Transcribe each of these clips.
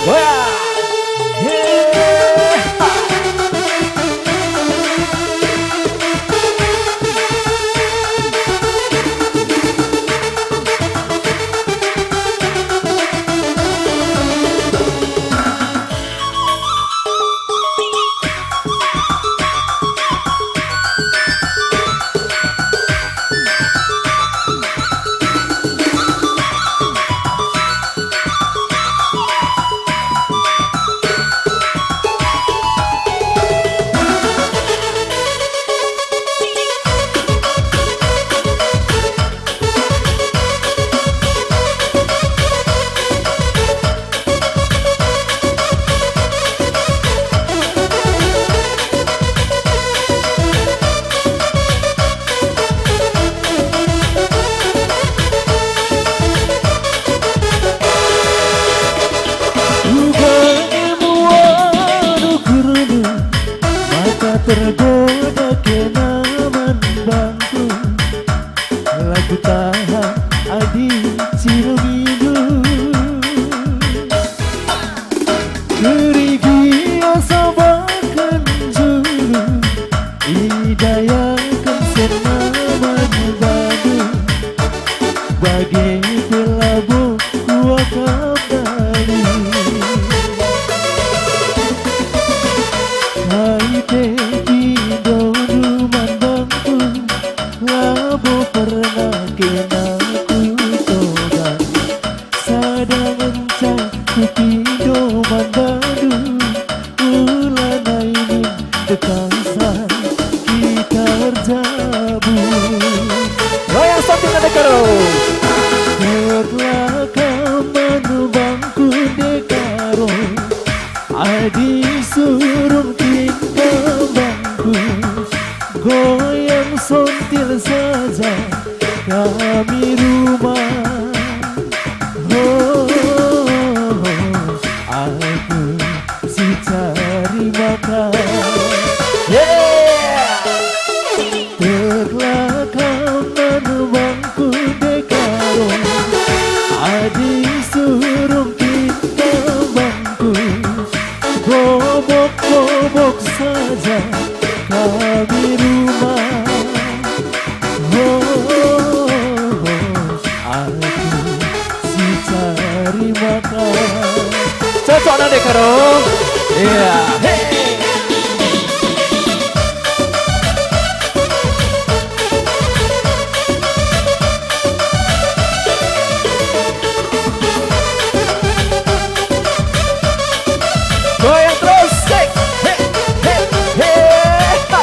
Goyang. Tergoda kenaman bangku lagu tahan adi cirumidu Kerigio sabakan julu Idayakan senaman badu Bagai pelabuh kuakam dari Hai Teki dulu mandangku Labo pernah kena kutoga Sadangan caku pindo mandadu Ulana ini kekasan kita terjabur Goyang samping ada karo. Terlakam bangku dekaro Adi surung kita bangku Goyang sontil saja kami rumah Aku si cari makan Terlakam bangku dekaro Adi surung kita bangku Bobok-bobok saja kami rumah Aku si cari makan Cocok nanti karo. Iya. Hey. Goyang terus. Hey. Hey. Hey. Hey. Ha.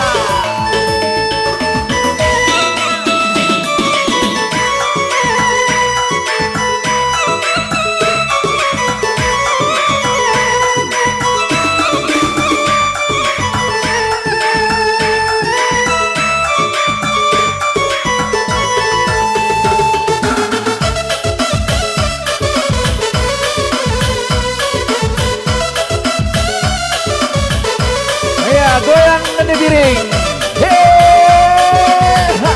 Iya, goyang nanti piring. Hey. Ha.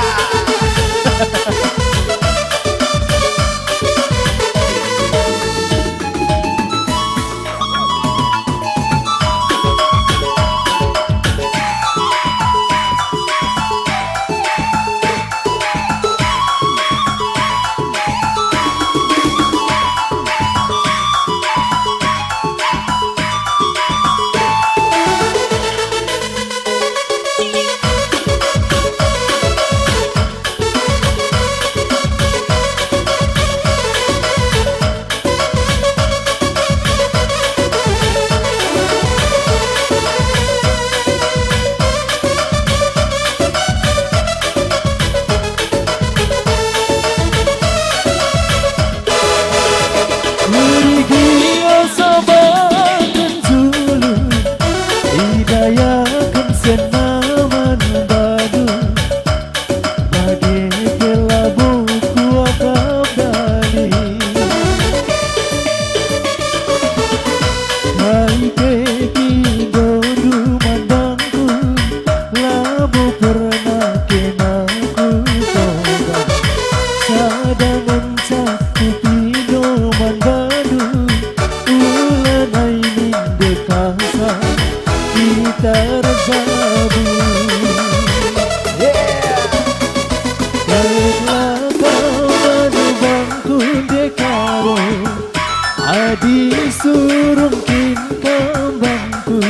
Dengan cakup minuman baru Ulan Disuruh kembangku